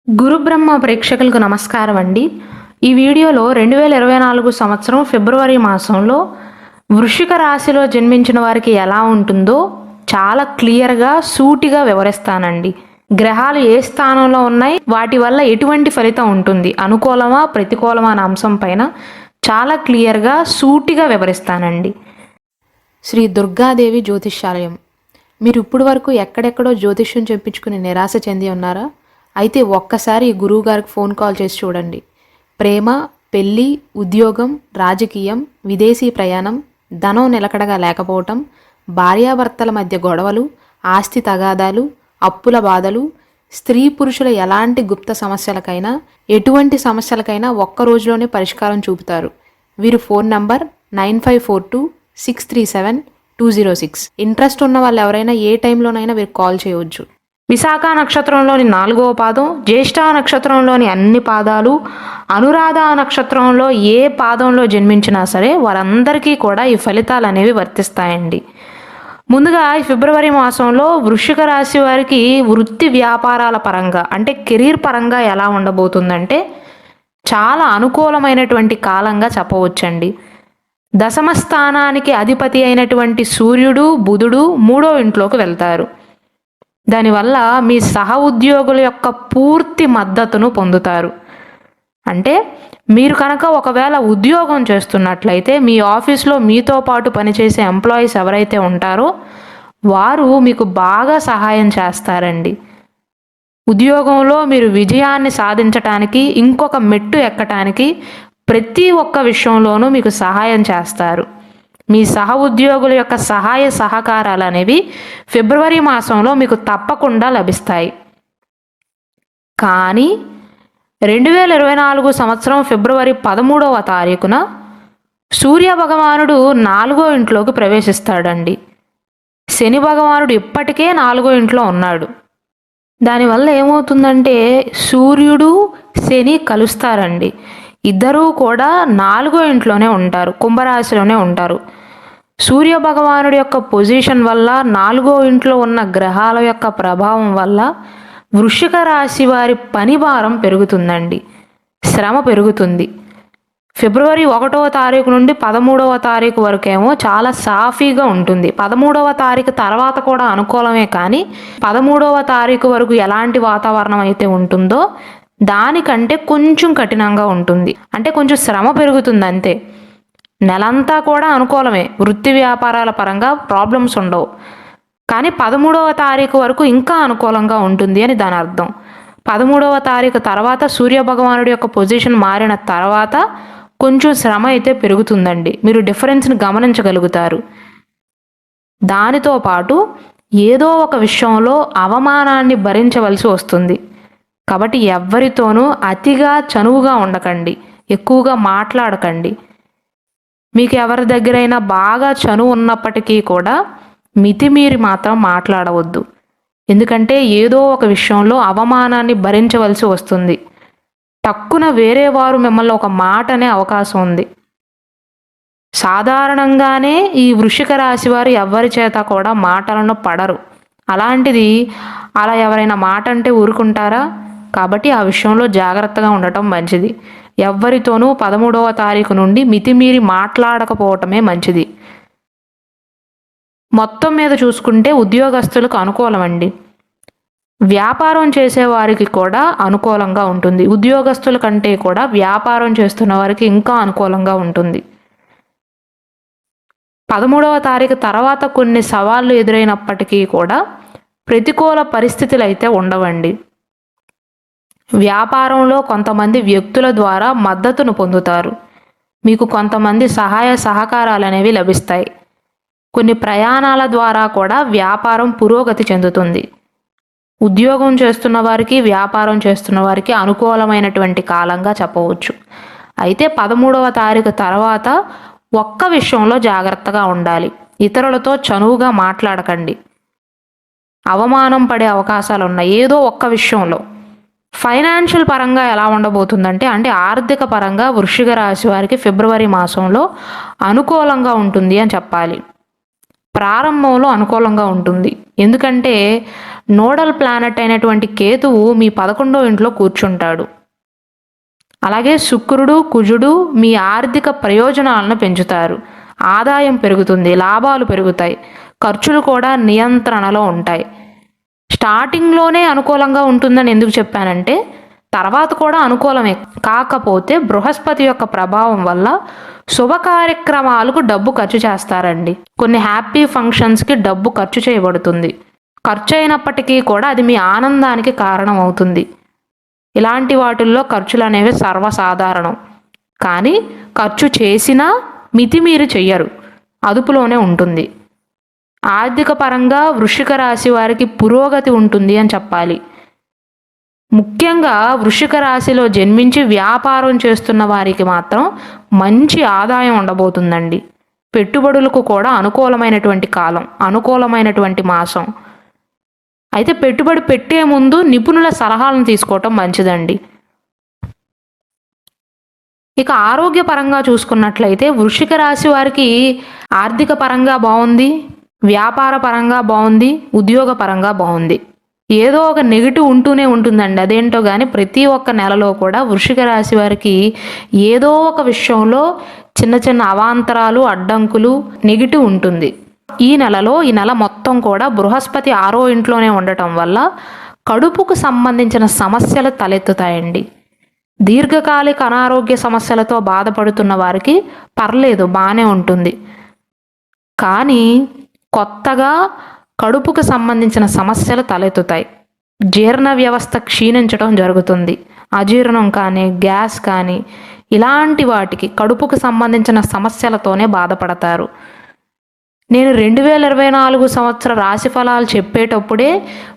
గురుబ్రహ్మ ప్రేక్షకులకు నమస్కారం అండి. ఈ వీడియోలో 2024 సంవత్సరం ఫిబ్రవరి మాసంలో వృశ్చిక రాశిలో జన్మించిన వారికి ఎలా ఉంటుందో చాలా క్లియర్గా సూటిగా వివరిస్తానండి. గ్రహాలు ఏ స్థానంలో ఉన్నాయి, వాటి వల్ల ఎటువంటి ఫలితం ఉంటుంది, అనుకూలమా ప్రతికూలమా అనే అంశం పైన చాలా క్లియర్గా సూటిగా వివరిస్తానండి. శ్రీ దుర్గాదేవి జ్యోతిష్యాలయం. మీరు ఇప్పుడు వరకు ఎక్కడెక్కడో జ్యోతిష్యం చెప్పించుకుని నిరాశ చెంది ఉన్నారా? అయితే ఒక్కసారి గురువుగారికి ఫోన్ కాల్ చేసి చూడండి. ప్రేమ, పెళ్ళి, ఉద్యోగం, రాజకీయం, విదేశీ ప్రయాణం, ధనం నిలకడగా లేకపోవటం, భార్యాభర్తల మధ్య గొడవలు, ఆస్తి తగాదాలు, అప్పుల బాధలు, స్త్రీ పురుషుల ఎలాంటి గుప్త సమస్యలకైనా, ఎటువంటి సమస్యలకైనా ఒక్క రోజులోనే పరిష్కారం చూపుతారు. వీరు ఫోన్ నంబర్ 9542637206. ఇంట్రెస్ట్ ఉన్న వాళ్ళు ఎవరైనా ఏ టైంలోనైనా వీరు కాల్ చేయవచ్చు. విశాఖ నక్షత్రంలోని 4వ పాదం, జ్యేష్ఠ నక్షత్రంలోని అన్ని పాదాలు, అనురాధ నక్షత్రంలో ఏ పాదంలో జన్మించినా సరే వారందరికీ కూడా ఈ ఫలితాలు అనేవి వర్తిస్తాయండి. ముందుగా ఈ ఫిబ్రవరి మాసంలో వృశ్చిక రాశి వారికి వృత్తి వ్యాపారాల పరంగా అంటే కెరీర్ పరంగా ఎలా ఉండబోతుందంటే చాలా అనుకూలమైనటువంటి కాలంగా చెప్పవచ్చండి. దశమ స్థానానికి అధిపతి అయినటువంటి సూర్యుడు, బుధుడు 3వ ఇంట్లోకి వెళ్తారు. దానివల్ల మీ సహ ఉద్యోగుల యొక్క పూర్తి మద్దతును పొందుతారు. అంటే మీరు కనుక ఒకవేళ ఉద్యోగం చేస్తున్నట్లయితే మీ ఆఫీస్లో మీతో పాటు పనిచేసే ఎంప్లాయీస్ ఎవరైతే ఉంటారో వారు మీకు బాగా సహాయం చేస్తారండి. ఉద్యోగంలో మీరు విజయాన్ని సాధించటానికి, ఇంకొక మెట్టు ఎక్కటానికి ప్రతి ఒక్క విషయంలోనూ మీకు సహాయం చేస్తారు. మీ సహ ఉద్యోగుల యొక్క సహాయ సహకారాలు అనేవి ఫిబ్రవరి మాసంలో మీకు తప్పకుండా లభిస్తాయి. కానీ 2024 సంవత్సరం ఫిబ్రవరి 13వ తారీఖున సూర్య భగవానుడు 4వ ఇంట్లోకి ప్రవేశిస్తాడండి. శని భగవానుడు ఇప్పటికే 4వ ఇంట్లో ఉన్నాడు. దానివల్ల ఏమవుతుందంటే సూర్యుడు శని కలుస్తారండి. ఇద్దరూ కూడా 4వ ఇంట్లోనే ఉంటారు, కుంభరాశిలోనే ఉంటారు. సూర్య భగవానుడి యొక్క పొజిషన్ వల్ల 4వ ఇంట్లో ఉన్న గ్రహాల యొక్క ప్రభావం వల్ల వృశ్చిక రాశి వారి పని భారం పెరుగుతుందండి, శ్రమ పెరుగుతుంది. ఫిబ్రవరి 1వ తారీఖు నుండి 13వ తారీఖు వరకేమో చాలా సాఫీగా ఉంటుంది. 13వ తారీఖు తర్వాత కూడా అనుకూలమే, కానీ 13వ తారీఖు వరకు ఎలాంటి వాతావరణం అయితే ఉంటుందో దానికంటే కొంచెం కఠినంగా ఉంటుంది. అంటే కొంచెం శ్రమ పెరుగుతుంది అంతే. నెలంతా కూడా అనుకూలమే, వృత్తి వ్యాపారాల పరంగా ప్రాబ్లమ్స్ ఉండవు. కానీ 13వ తారీఖు వరకు ఇంకా అనుకూలంగా ఉంటుంది అని దాని అర్థం. 13వ తారీఖు తర్వాత సూర్య భగవానుడి యొక్క పొజిషన్ మారిన తర్వాత కొంచెం శ్రమ అయితే పెరుగుతుందండి. మీరు డిఫరెన్స్ని గమనించగలుగుతారు. దానితో పాటు ఏదో ఒక విషయంలో అవమానాన్ని భరించవలసి వస్తుంది. కాబట్టి ఎవ్వరితోనూ అతిగా చనువుగా ఉండకండి, ఎక్కువగా మాట్లాడకండి. మీకు ఎవరి దగ్గరైనా బాగా చనువు ఉన్నప్పటికీ కూడా మితిమీరి మాత్రం మాట్లాడవద్దు. ఎందుకంటే ఏదో ఒక విషయంలో అవమానాన్ని భరించవలసి వస్తుంది. టక్కున వేరే వారు మిమ్మల్ని ఒక మాట అనే అవకాశం ఉంది. సాధారణంగానే ఈ వృశ్చిక రాశి వారు ఎవరి చేత కూడా మాటలను పడరు. అలాంటిది అలా ఎవరైనా మాట అంటే ఊరుకుంటారా? కాబట్టి ఆ విషయంలో జాగ్రత్తగా ఉండటం మంచిది. ఎవ్వరితోనూ 13వ తారీఖు నుండి మితిమీరి మాట్లాడకపోవటమే మంచిది. మొత్తం మీద చూసుకుంటే ఉద్యోగస్తులకు అనుకూలమండి. వ్యాపారం చేసేవారికి కూడా అనుకూలంగా ఉంటుంది. ఉద్యోగస్తుల కంటే కూడా వ్యాపారం చేస్తున్న వారికి ఇంకా అనుకూలంగా ఉంటుంది. 13వ తారీఖు తర్వాత కొన్ని సవాళ్లు ఎదురైనప్పటికీ కూడా ప్రతికూల పరిస్థితులు అయితే ఉండవండి. వ్యాపారంలో కొంతమంది వ్యక్తుల ద్వారా మద్దతును పొందుతారు. మీకు కొంతమంది సహాయ సహకారాలు అనేవి లభిస్తాయి. కొన్ని ప్రయాణాల ద్వారా కూడా వ్యాపారం పురోగతి చెందుతుంది. ఉద్యోగం చేస్తున్న వారికి, వ్యాపారం చేస్తున్న వారికి అనుకూలమైనటువంటి కాలంగా చెప్పవచ్చు. అయితే 13వ తారీఖు తర్వాత ఒక్క విషయంలో జాగ్రత్తగా ఉండాలి. ఇతరులతో చనువుగా మాట్లాడకండి. అవమానం పడే అవకాశాలు ఉన్నాయి ఏదో ఒక్క విషయంలో. ఫైనాన్షియల్ పరంగా ఎలా ఉండబోతుందంటే ఆర్థిక పరంగా వృశ్చిక రాశి వారికి ఫిబ్రవరి మాసంలో అనుకూలంగా ఉంటుంది అని చెప్పాలి. ప్రారంభంలో అనుకూలంగా ఉంటుంది. ఎందుకంటే నోడల్ ప్లానెట్ అయినటువంటి కేతువు మీ 11వ ఇంట్లో కూర్చుంటాడు. అలాగే శుక్రుడు, కుజుడు మీ ఆర్థిక ప్రయోజనాలను పెంచుతారు. ఆదాయం పెరుగుతుంది, లాభాలు పెరుగుతాయి, ఖర్చులు కూడా నియంత్రణలో ఉంటాయి. స్టార్టింగ్లోనే అనుకూలంగా ఉంటుందని ఎందుకు చెప్పానంటే తర్వాత కూడా అనుకూలమే. కాకపోతే బృహస్పతి యొక్క ప్రభావం వల్ల శుభ కార్యక్రమాలకు డబ్బు ఖర్చు చేస్తారండి. కొన్ని హ్యాపీ ఫంక్షన్స్కి డబ్బు ఖర్చు చేయబడుతుంది. ఖర్చు అయినప్పటికీ కూడా అది మీ ఆనందానికి కారణం అవుతుంది. ఇలాంటి వాటిల్లో ఖర్చులు అనేవి సర్వసాధారణం. కానీ ఖర్చు చేసినా మితిమీరి చెయ్యరు, అదుపులోనే ఉంటుంది. ఆర్థిక పరంగా వృశ్చిక రాశి వారికి పురోగతి ఉంటుంది అని చెప్పాలి. ముఖ్యంగా వృశ్చిక రాశిలో జన్మించి వ్యాపారం చేస్తున్న వారికి మాత్రం మంచి ఆదాయం ఉండబోతుందండి. పెట్టుబడులకు కూడా అనుకూలమైనటువంటి కాలం, అనుకూలమైనటువంటి మాసం. అయితే పెట్టుబడి పెట్టే ముందు నిపుణుల సలహాలను తీసుకోవటం మంచిదండి. ఇక ఆరోగ్యపరంగా చూసుకున్నట్లయితే వృశ్చిక రాశి వారికి ఆర్థిక పరంగా బాగుంది, వ్యాపార పరంగా బాగుంది, ఉద్యోగ పరంగా బాగుంది. ఏదో ఒక నెగిటివ్ ఉంటూనే ఉంటుందండి. అదేంటో కానీ ప్రతి ఒక్క నెలలో కూడా వృశ్చిక రాశి వారికి ఏదో ఒక విషయంలో చిన్న చిన్న అవాంతరాలు, అడ్డంకులు, నెగిటివ్ ఉంటుంది. ఈ నెల మొత్తం కూడా బృహస్పతి 6వ ఇంట్లోనే ఉండటం వల్ల కడుపుకు సంబంధించిన సమస్యలు తలెత్తుతాయండి. దీర్ఘకాలిక అనారోగ్య సమస్యలతో బాధపడుతున్న వారికి పర్లేదు, బాగానే ఉంటుంది. కానీ కొత్తగా కడుపుకు సంబంధించిన సమస్యలు తలెత్తుతాయి. జీర్ణ వ్యవస్థ క్షీణించడం జరుగుతుంది. అజీర్ణం కానీ, గ్యాస్ కానీ, ఇలాంటి వాటికి కడుపుకు సంబంధించిన సమస్యలతోనే బాధపడతారు. నేను 2024 సంవత్సర రాశి ఫలాలు చెప్పేటప్పుడే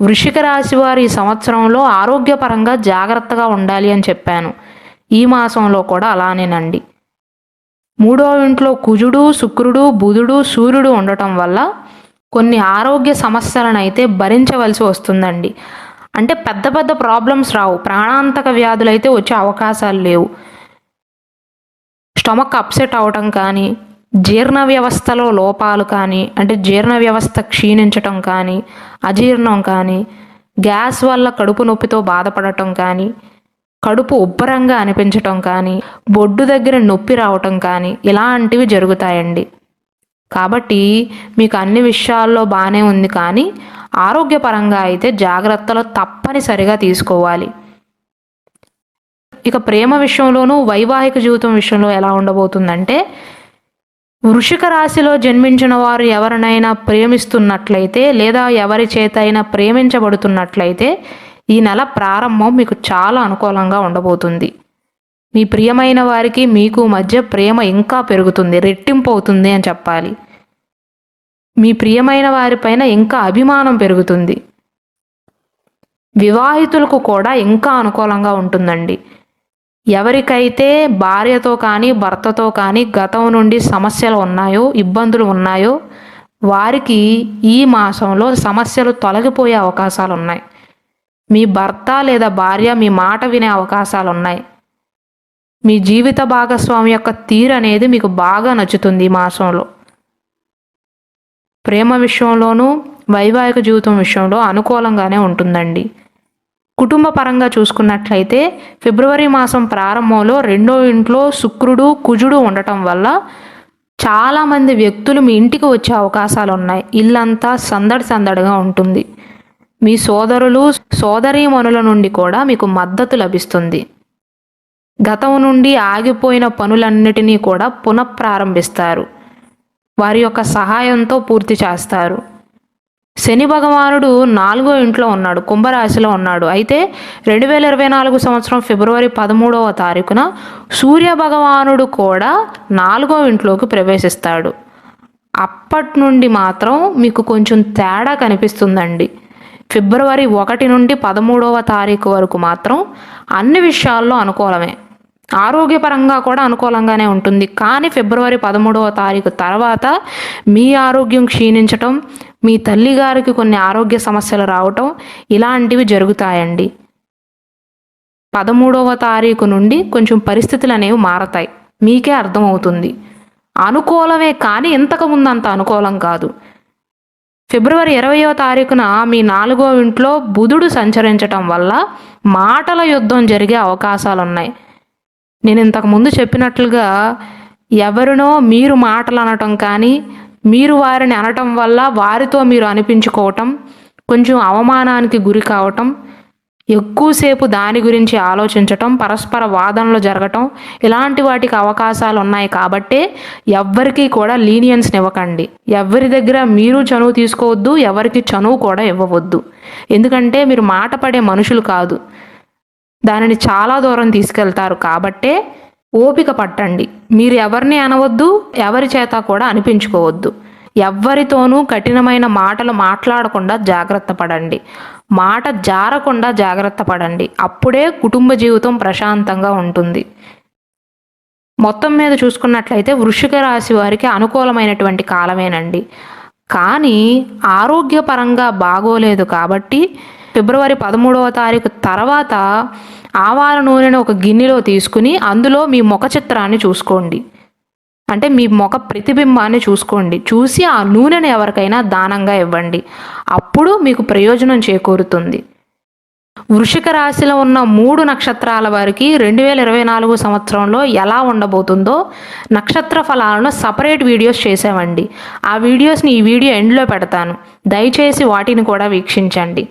వృశ్చిక రాశి వారి ఈ సంవత్సరంలో ఆరోగ్యపరంగా జాగ్రత్తగా ఉండాలి అని చెప్పాను. ఈ మాసంలో కూడా అలానేనండి. 3వ ఇంట్లో కుజుడు, శుక్రుడు, బుధుడు, సూర్యుడు ఉండటం వల్ల కొన్ని ఆరోగ్య సమస్యలను అయితే భరించవలసి వస్తుందండి. అంటే పెద్ద పెద్ద ప్రాబ్లమ్స్ రావు, ప్రాణాంతక వ్యాధులు అయితే వచ్చే అవకాశాలు లేవు. స్టమక్ అప్సెట్ అవటం కానీ, జీర్ణ వ్యవస్థలో లోపాలు కానీ, అంటే జీర్ణ వ్యవస్థ క్షీణించటం కానీ, అజీర్ణం కానీ, గ్యాస్ వల్ల కడుపు నొప్పితో బాధపడటం కానీ, కడుపు ఉబ్బరంగా అనిపించటం కానీ, బొడ్డు దగ్గర నొప్పి రావటం కానీ, ఇలాంటివి జరుగుతాయండి. కాబట్టి మీకు అన్ని విషయాల్లో బాగానే ఉంది, కానీ ఆరోగ్యపరంగా అయితే జాగ్రత్తలు తప్పనిసరిగా తీసుకోవాలి. ఇక ప్రేమ విషయంలోనూ వైవాహిక జీవితం విషయంలో ఎలా ఉండబోతుందంటే వృశ్చిక రాశిలో జన్మించిన వారు ఎవరినైనా ప్రేమిస్తున్నట్లయితే లేదా ఎవరి చేత అయినా ప్రేమించబడుతున్నట్లయితే ఈ నెల ప్రారంభం మీకు చాలా అనుకూలంగా ఉండబోతుంది. మీ ప్రియమైన వారికి మీకు మధ్య ప్రేమ ఇంకా పెరుగుతుంది, రెట్టింపు అవుతుంది అని చెప్పాలి. మీ ప్రియమైన వారిపైన ఇంకా అభిమానం పెరుగుతుంది. వివాహితులకు కూడా ఇంకా అనుకూలంగా ఉంటుందండి. ఎవరికైతే భార్యతో కానీ భర్తతో కానీ గతం నుండి సమస్యలు ఉన్నాయో, ఇబ్బందులు ఉన్నాయో వారికి ఈ మాసంలో సమస్యలు తొలగిపోయే అవకాశాలు ఉన్నాయి. మీ భర్త లేదా భార్య మీ మాట వినే అవకాశాలు ఉన్నాయి. మీ జీవిత భాగస్వామి యొక్క తీరు అనేది మీకు బాగా నచ్చుతుంది ఈ మాసంలో. ప్రేమ విషయంలోనూ వైవాహిక జీవితం విషయంలో అనుకూలంగానే ఉంటుందండి. కుటుంబ పరంగా చూసుకున్నట్లయితే ఫిబ్రవరి మాసం ప్రారంభంలో 2వ ఇంట్లో శుక్రుడు, కుజుడు ఉండటం వల్ల చాలామంది వ్యక్తులు మీ ఇంటికి వచ్చే అవకాశాలు ఉన్నాయి. ఇల్లంతా సందడిగా ఉంటుంది. మీ సోదరులు, సోదరీమణుల నుండి కూడా మీకు మద్దతు లభిస్తుంది. గతం నుండి ఆగిపోయిన పనులన్నిటినీ కూడా పునఃప్రారంభిస్తారు. వారి యొక్క సహాయంతో పూర్తి చేస్తారు. శని భగవానుడు 4వ ఇంట్లో ఉన్నాడు, కుంభరాశిలో ఉన్నాడు. అయితే 2024 సంవత్సరం ఫిబ్రవరి 13వ తారీఖున సూర్య భగవానుడు కూడా 4వ ఇంట్లోకి ప్రవేశిస్తాడు. అప్పటి నుండి మాత్రం మీకు కొంచెం తేడా కనిపిస్తుందండి. ఫిబ్రవరి 1 నుండి 13వ తారీఖు వరకు మాత్రం అన్ని విషయాల్లో అనుకూలమే. ఆరోగ్యపరంగా కూడా అనుకూలంగానే ఉంటుంది. కానీ ఫిబ్రవరి 13వ తారీఖు తర్వాత మీ ఆరోగ్యం క్షీణించటం, మీ తల్లిగారికి కొన్ని ఆరోగ్య సమస్యలు రావటం ఇలాంటివి జరుగుతాయండి. 13వ తారీఖు నుండి కొంచెం పరిస్థితులు అనేవి మారతాయి, మీకే అర్థమవుతుంది. అనుకూలమే కానీ ఇంతకుముందు అంత అనుకూలం కాదు. ఫిబ్రవరి 20వ తారీఖున మీ 4వ ఇంట్లో బుధుడు సంచరించటం వల్ల మాటల యుద్ధం జరిగే అవకాశాలున్నాయి. నేను ఇంతకుముందు చెప్పినట్లుగా ఎవరినో మీరు మాటలు అనటం కానీ, మీరు వారిని అనటం వల్ల వారితో మీరు అనిపించుకోవటం, కొంచెం అవమానానికి గురి కావటం, ఎక్కువసేపు దాని గురించి ఆలోచించటం, పరస్పర వాదనలు జరగటం, ఇలాంటి వాటికి అవకాశాలు ఉన్నాయి. కాబట్టే ఎవ్వరికీ కూడా లీనియన్స్ని ఇవ్వకండి. ఎవరి దగ్గర మీరు చనువు తీసుకోవద్దు, ఎవరికి చనువు కూడా ఇవ్వవద్దు. ఎందుకంటే మీరు మాట పడే మనుషులు కాదు, దానిని చాలా దూరం తీసుకెళ్తారు. కాబట్టే ఓపిక పట్టండి. మీరు ఎవరిని అనవద్దు, ఎవరి చేత కూడా అనిపించుకోవద్దు. ఎవ్వరితోనూ కఠినమైన మాటలు మాట్లాడకుండా జాగ్రత్త పడండి. మాట జారకుండా జాగ్రత్త పడండి. అప్పుడే కుటుంబ జీవితం ప్రశాంతంగా ఉంటుంది. మొత్తం మీద చూసుకున్నట్లయితే వృశ్చిక రాశి వారికి అనుకూలమైనటువంటి కాలమేనండి. కానీ ఆరోగ్యపరంగా బాగోలేదు కాబట్టి ఫిబ్రవరి 13వ తారీఖు తర్వాత ఆవాల నూనెను ఒక గిన్నెలో తీసుకుని అందులో మీ ముఖ చిత్రాన్ని చూసుకోండి. అంటే మీ ముఖ ప్రతిబింబాన్ని చూసుకోండి. చూసి ఆ నూనెను ఎవరికైనా దానంగా ఇవ్వండి. అప్పుడు మీకు ప్రయోజనం చేకూరుతుంది. వృశ్చిక రాశిలో ఉన్న 3 నక్షత్రాల వారికి 2024 సంవత్సరంలో ఎలా ఉండబోతుందో నక్షత్ర ఫలాలను సపరేట్ వీడియోస్ చేసామండి. ఆ వీడియోస్ని ఈ వీడియో ఎండ్లో పెడతాను. దయచేసి వాటిని కూడా వీక్షించండి.